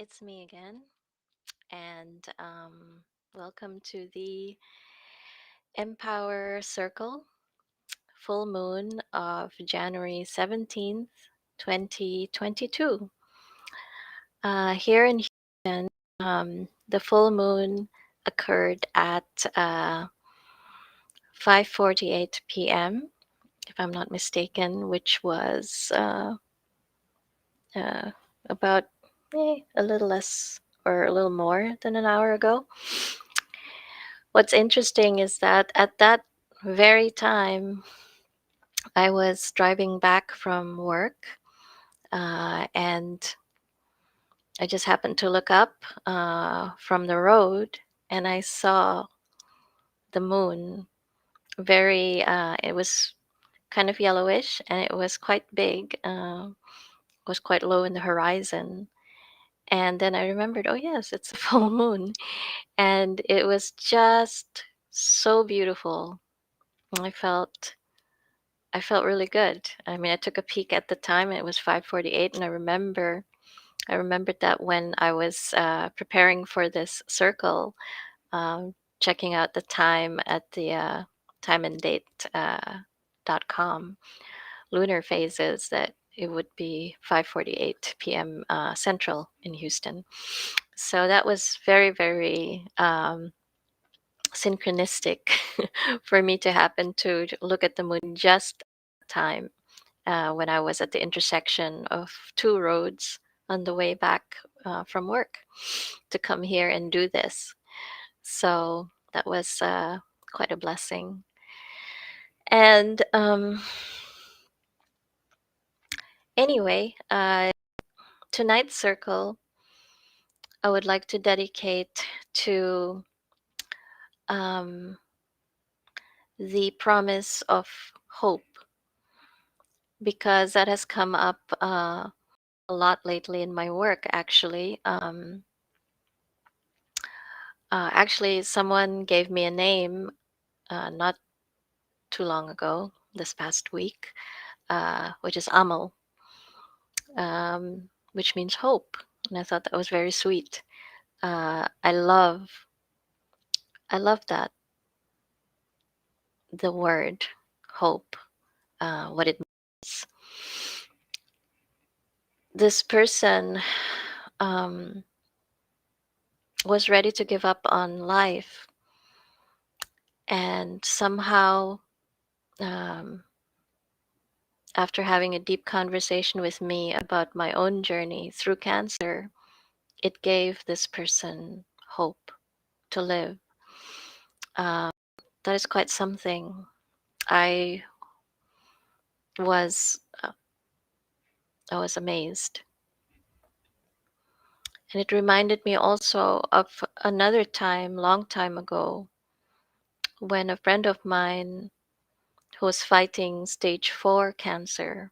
It's me again, and welcome to the Empower Circle full moon of January 17th, 2022. Here in Houston, the full moon occurred at 5:48 p.m., if I'm not mistaken, which was uh, about a little less or a little more than an hour ago. What's interesting is that at that very time, I was driving back from work, and I just happened to look up from the road, and I saw the moon. It was kind of yellowish, and it was quite big. Was quite low in the horizon. And then I remembered, oh yes, it's a full moon, and it was just so beautiful. I felt I felt really good. I mean, I took a peek at the time. It was 5:48, and I remembered that when I was preparing for this circle, checking out the time at the time and date .com lunar phases, that it would be 5:48 p.m. Central in Houston. So that was very, very synchronistic for me to happen to look at the moon just time when I was at the intersection of two roads on the way back from work to come here and do this. So that was quite a blessing. And anyway, tonight's circle I would like to dedicate to um, the promise of hope, because that has come up a lot lately in my work, actually. Actually, someone gave me a name not too long ago, this past week, which is Amal, which means hope. And I thought that was very sweet. Uh, I love, I love that, the word hope, what it means. This person um, was ready to give up on life, and somehow, um, after having a deep conversation with me about my own journey through cancer, it gave this person hope to live. Um, that is quite something. I was I was amazed, and it reminded me also of another time, long time ago, when a friend of mine who was fighting stage 4 cancer,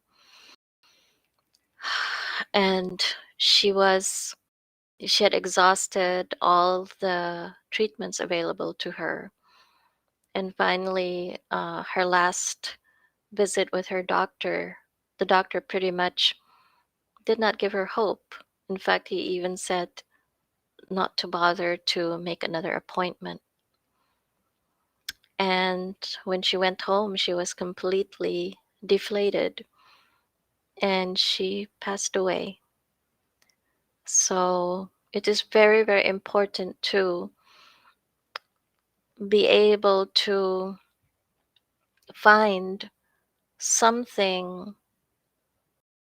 and she had exhausted all the treatments available to her, and finally, her last visit with her doctor, the doctor pretty much did not give her hope. In fact, he even said not to bother to make another appointment. And when she went home, she was completely deflated, and she passed away. So it is very, very important to be able to find something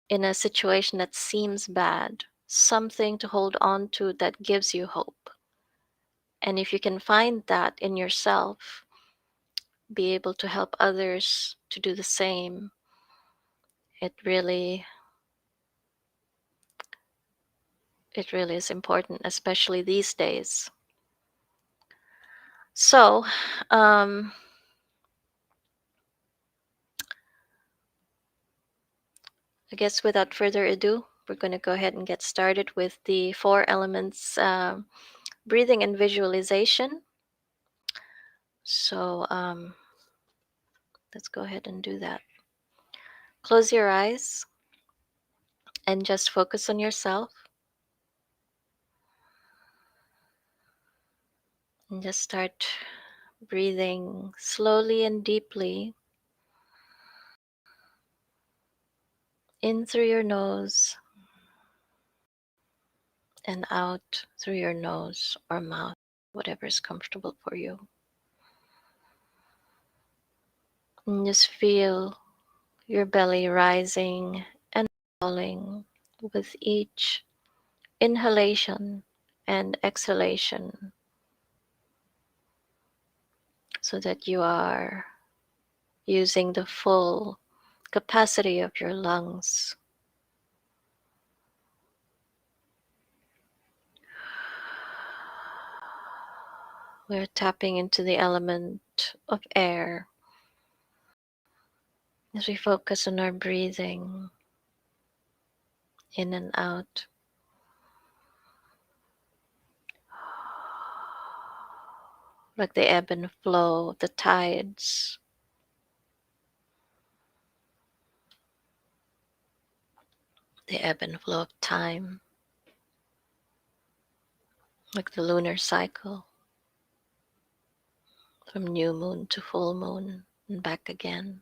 in a situation that seems bad, something to hold on to that gives you hope. And if you can find that in yourself, be able to help others to do the same, it really it really is important, especially these days. So, um, I guess without further ado, we're going to go ahead and get started with the 4 elements breathing and visualization. So, let's go ahead and do that. Close your eyes and just focus on yourself. And just start breathing slowly and deeply in through your nose and out through your nose or mouth, whatever is comfortable for you. And just feel your belly rising and falling with each inhalation and exhalation, so that you are using the full capacity of your lungs. We're tapping into the element of air as we focus on our breathing in and out. Like the ebb and flow of the tides, the ebb and flow of time, like the lunar cycle, from new moon to full moon and back again.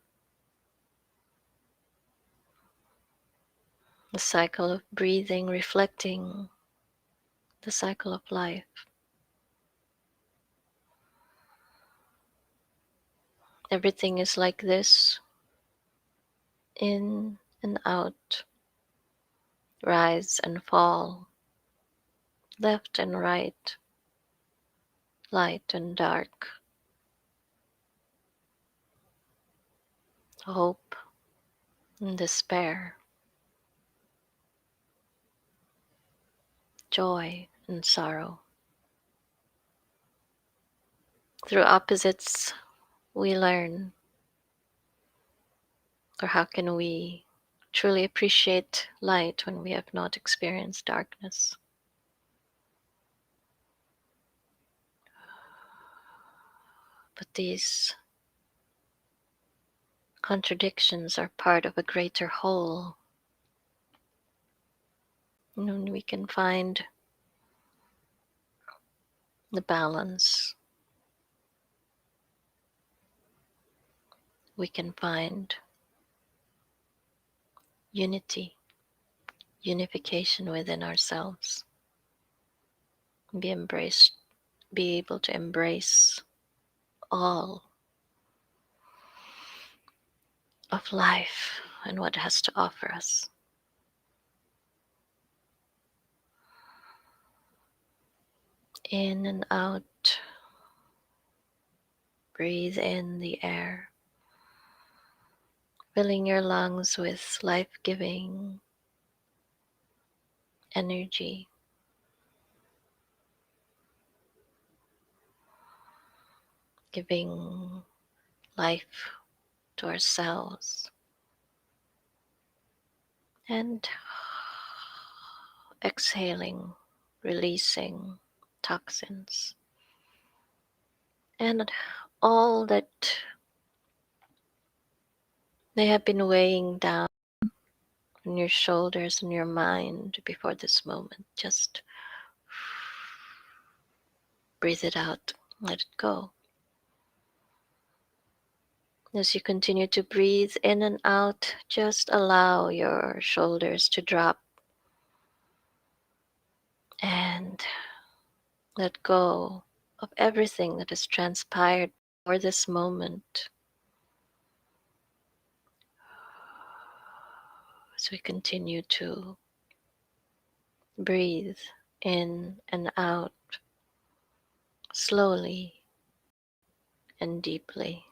The cycle of breathing reflecting the cycle of life. Everything is like this, in and out, rise and fall, left and right, light and dark, hope and despair, joy and sorrow. Through opposites, we learn, or how can we truly appreciate light when we have not experienced darkness? But these contradictions are part of a greater whole. And when we can find the balance, we can find unity, unification within ourselves, be able to embrace all of life and what it has to offer us. In and out, breathe in the air, filling your lungs with life-giving energy. Giving life to ourselves, and exhaling, releasing toxins and all that they have been weighing down on your shoulders and your mind before this moment. Just breathe it out, let it go. As you continue to breathe in and out, just allow your shoulders to drop and let go of everything that has transpired for this moment. As we continue to breathe in and out slowly and deeply.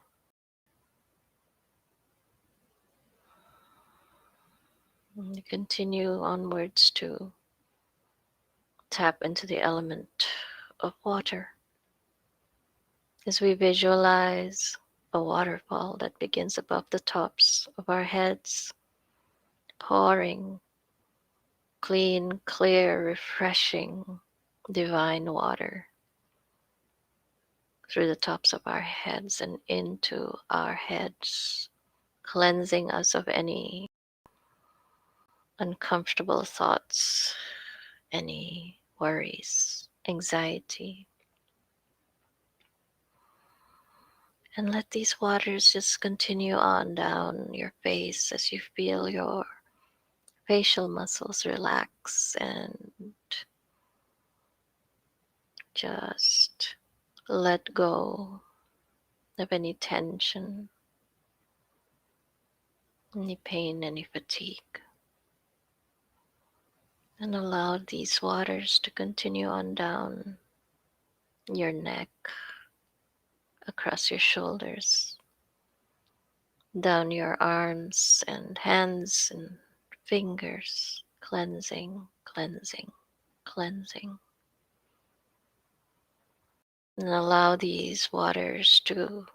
And you continue onwards to tap into the element of water as we visualize a waterfall that begins above the tops of our heads, pouring clean, clear, refreshing, divine water through the tops of our heads and into our heads, cleansing us of any uncomfortable thoughts, any worries, anxiety, And let these waters just continue on down your face as you feel your facial muscles relax and just let go of any tension, any pain, any fatigue. And allow these waters to continue on down your neck, across your shoulders, down your arms and hands and fingers, cleansing, cleansing, cleansing. And allow these waters to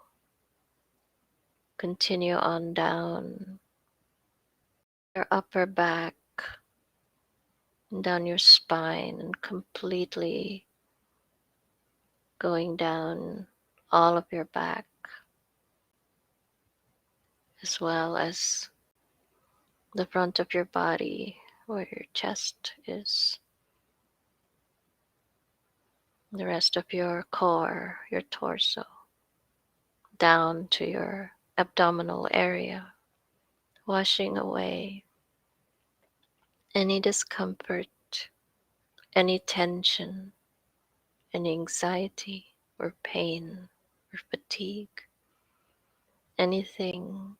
continue on down your upper back, and down your spine, and completely going down all of your back, as well as the front of your body where your chest is, the rest of your core, your torso, down to your abdominal area, washing away any discomfort, any tension, any anxiety or pain or fatigue, anything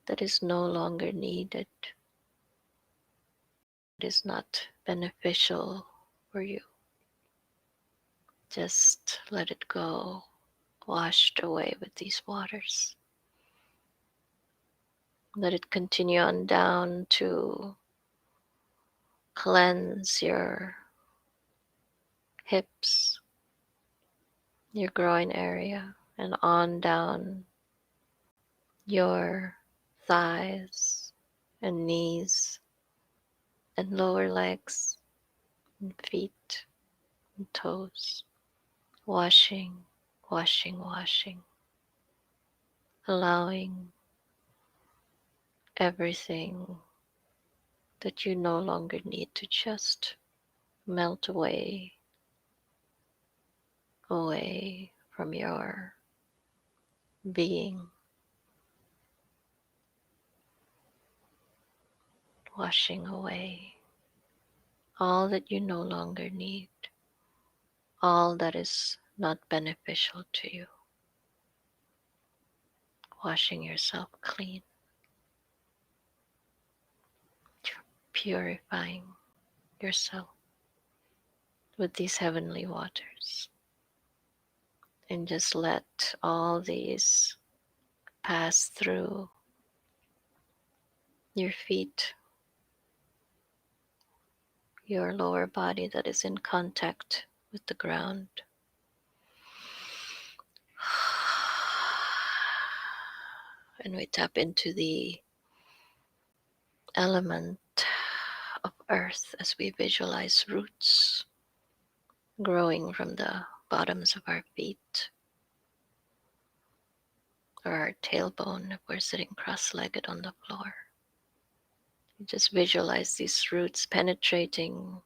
that is no longer needed, that is not beneficial for you. Just let it go, washed away with these waters. Let it continue on down to cleanse your hips, your groin area, and on down your thighs and knees and lower legs and feet and toes. Washing, washing, washing, allowing everything that you no longer need to just melt away, away from your being. Washing away all that you no longer need, all that is not beneficial to you. Washing yourself clean, purifying yourself with these heavenly waters. And just let all these pass through your feet, your lower body that is in contact with the ground. And we tap into the element of earth as we visualize roots growing from the bottoms of our feet or our tailbone if we're sitting cross-legged on the floor. You just visualize these roots penetrating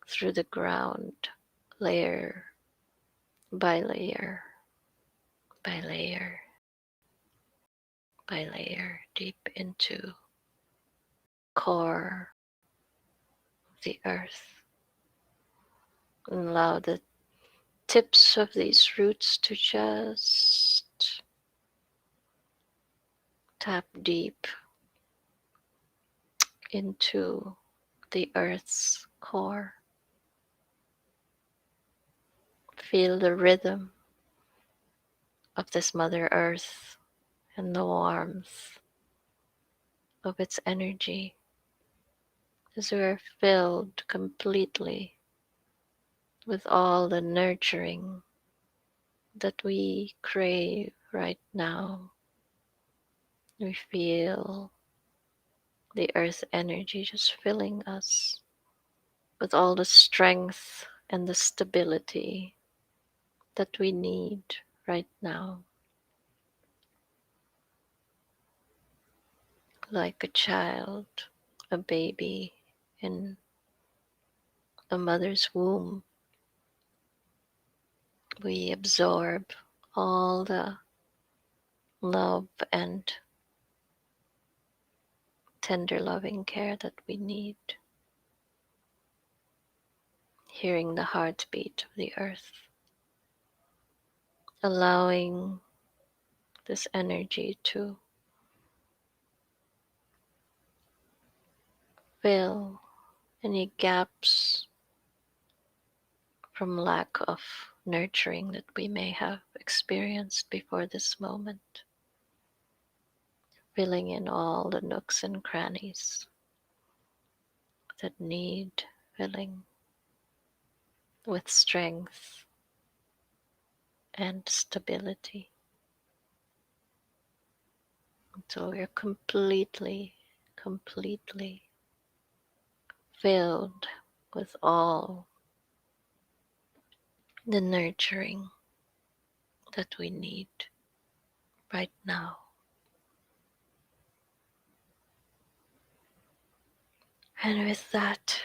through the ground, layer by layer by layer by layer, deep into core of the earth. And allow the tips of these roots to just tap deep into the earth's core. Feel the rhythm of this Mother Earth and the warmth of its energy as we are filled completely with all the nurturing that we crave right now. We feel the earth energy just filling us with all the strength and the stability that we need right now. Like a child, a baby in a mother's womb, we absorb all the love and tender loving care that we need, hearing the heartbeat of the earth, allowing this energy to fill any gaps from lack of nurturing that we may have experienced before this moment, filling in all the nooks and crannies that need filling with strength and stability. So we're completely filled with all the nurturing that we need right now. And with that,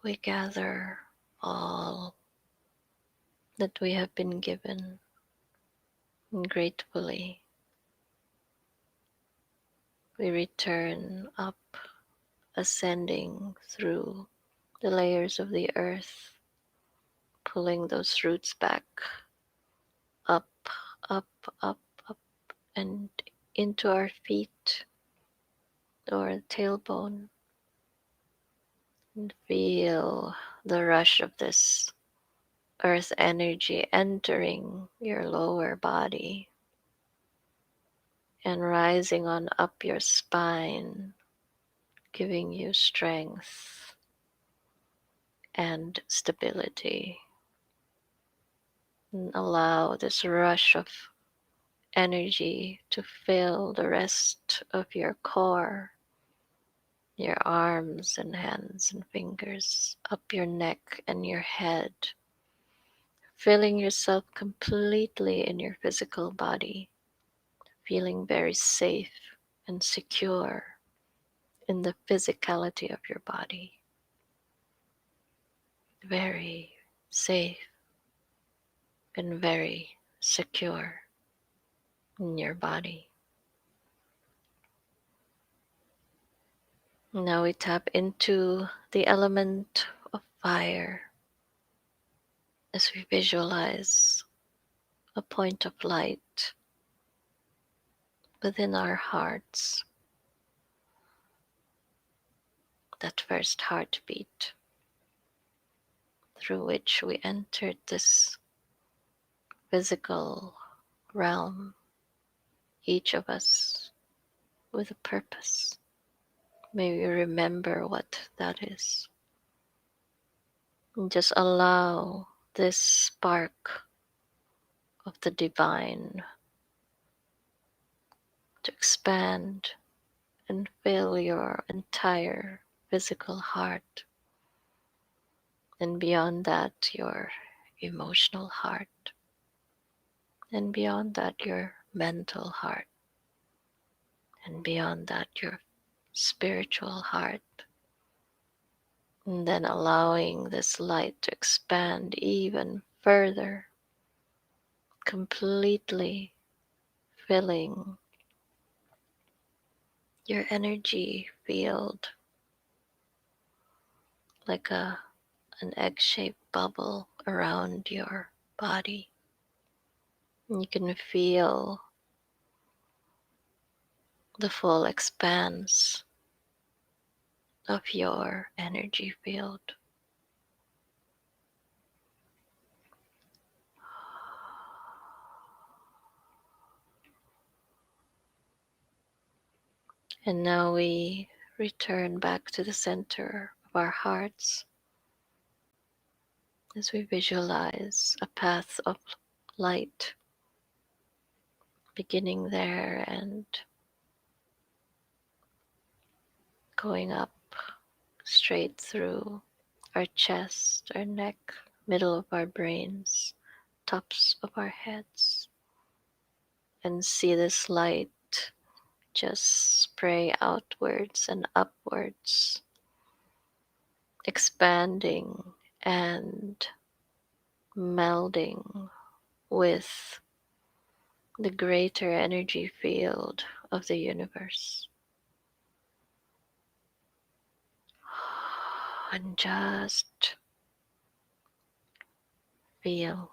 we gather all that we have been given, and gratefully we return up, ascending through the layers of the earth, pulling those roots back up, up, up, up, and into our feet or tailbone, and feel the rush of this earth energy entering your lower body and rising on up your spine, giving you strength and stability. And allow this rush of energy to fill the rest of your core, your arms and hands and fingers, up your neck and your head, filling yourself completely in your physical body, feeling very safe and secure in the physicality of your body. Very safe and very secure in your body. Now we tap into the element of fire as we visualize a point of light within our hearts, that first heartbeat through which we entered this physical realm, each of us with a purpose. May we remember what that is. And just allow this spark of the divine to expand and fill your entire physical heart, and beyond that your emotional heart, and beyond that your mental heart, and beyond that your spiritual heart, and then allowing this light to expand even further, completely filling your energy field like an egg-shaped bubble around your body. And you can feel the full expanse of your energy field. And now we return back to the center of our hearts as we visualize a path of light beginning there and going up straight through our chest, our neck, middle of our brains, tops of our heads, and see this light just spray outwards and upwards, expanding and melding with the greater energy field of the universe. And just feel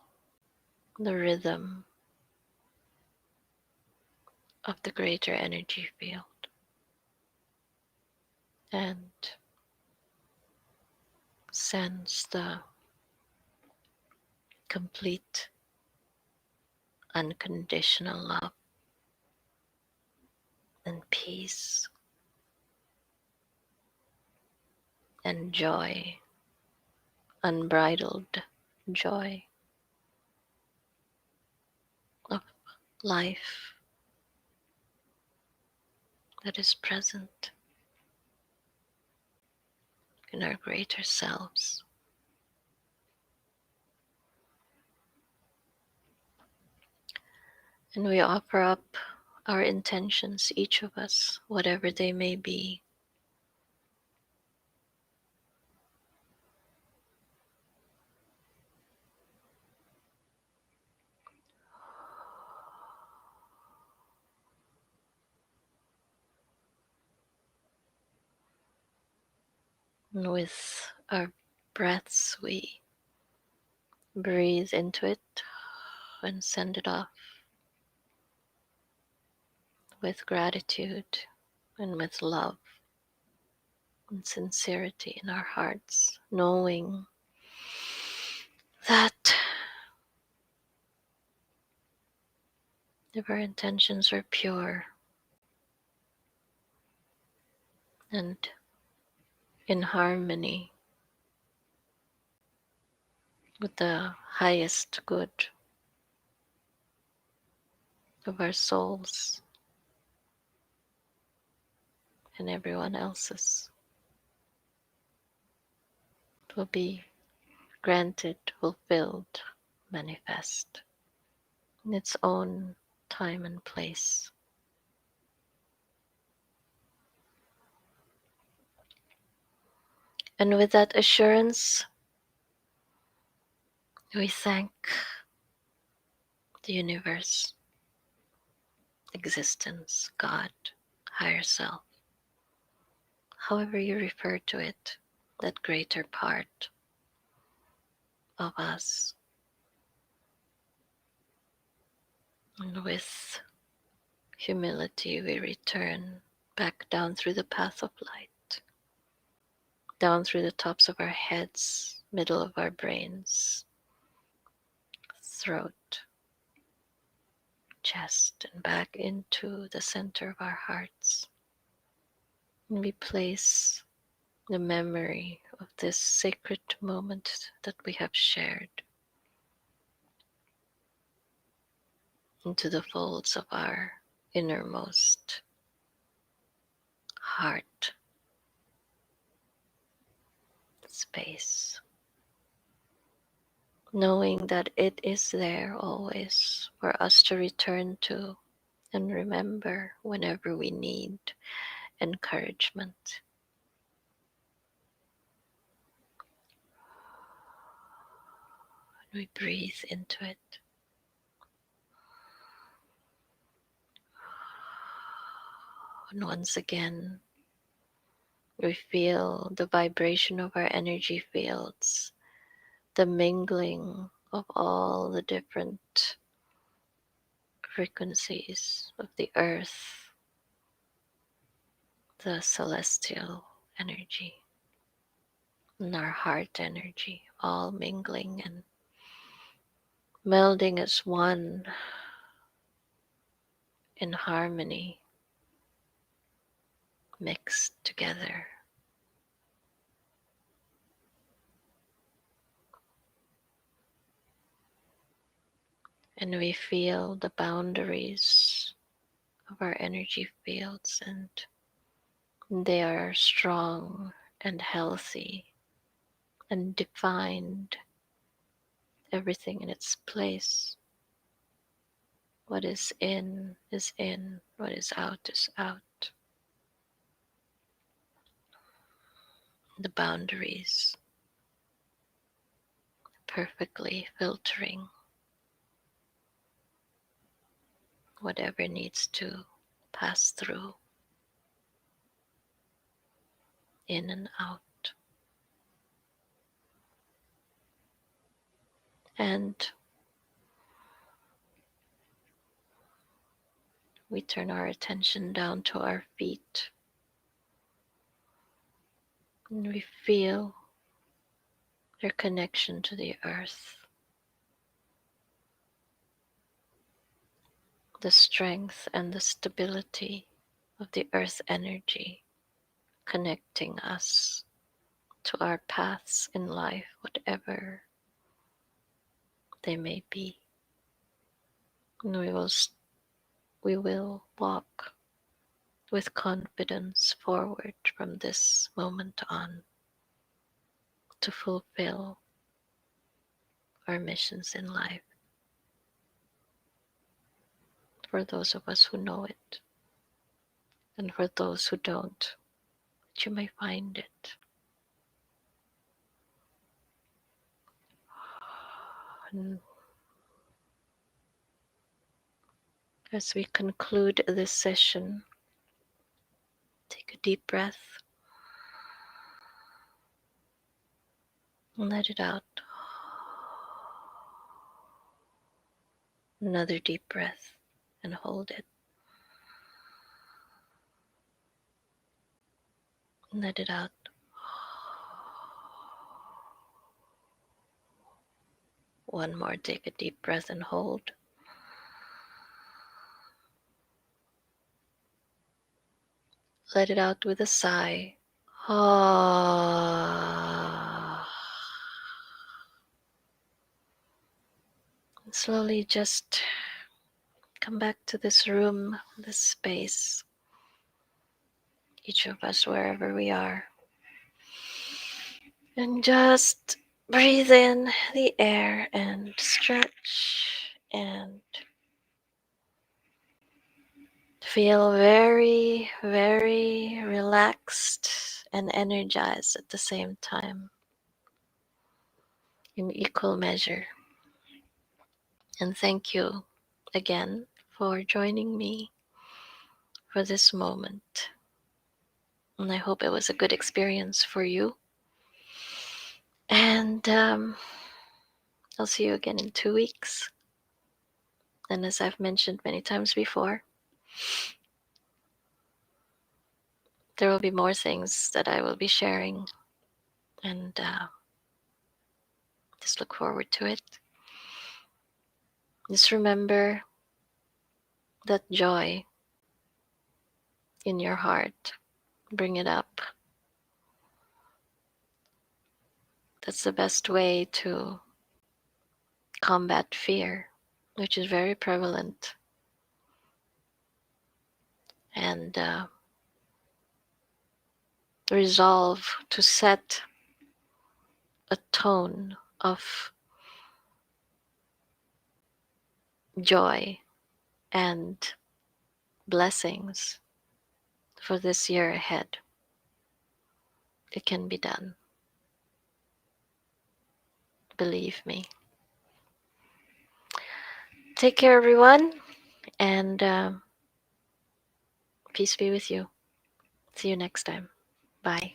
the rhythm of the greater energy field and sense the complete unconditional love and peace and joy, unbridled joy of life that is present in our greater selves. And we offer up our intentions, each of us, whatever they may be. And with our breaths, we breathe into it and send it off with gratitude and with love and sincerity in our hearts, knowing that if our intentions are pure and in harmony with the highest good of our souls and everyone else's, it will be granted, fulfilled, manifest in its own time and place. And with that assurance, we thank the universe, existence, God, higher self, however you refer to it, that greater part of us. And with humility, we return back down through the path of light, down through the tops of our heads, middle of our brains, throat, chest, and back into the center of our hearts. And we place the memory of this sacred moment that we have shared into the folds of our innermost heart space, knowing that it is there always for us to return to and remember whenever we need encouragement. We breathe into it. And once again, we feel the vibration of our energy fields, the mingling of all the different frequencies of the earth, the celestial energy, and our heart energy, all mingling and melding as one in harmony, mixed together. And we feel the boundaries of our energy fields, and they are strong and healthy and defined, everything in its place. What is in, what is out is out. The boundaries perfectly filtering whatever needs to pass through, in and out. And we turn our attention down to our feet, and we feel their connection to the earth, the strength and the stability of the earth energy connecting us to our paths in life, whatever they may be. And we will walk with confidence forward from this moment on to fulfill our missions in life. For those of us who know it, and for those who don't, that you may find it. And as we conclude this session, take a deep breath and let it out. Another deep breath and hold it. And let it out. One more, take a deep breath and hold. Let it out with a sigh. And slowly just come back to this room, this space, each of us wherever we are. And just breathe in the air and stretch and feel very, very relaxed and energized at the same time in equal measure. And thank you again for joining me for this moment. And I hope it was a good experience for you. And I'll see you again in 2 weeks. And as I've mentioned many times before, there will be more things that I will be sharing. And just look forward to it. Just remember that joy in your heart. Bring it up. That's the best way to combat fear, which is very prevalent. And resolve to set a tone of joy and blessings for this year ahead. It can be done. Believe me. Take care, everyone, and peace be with you. See you next time. Bye.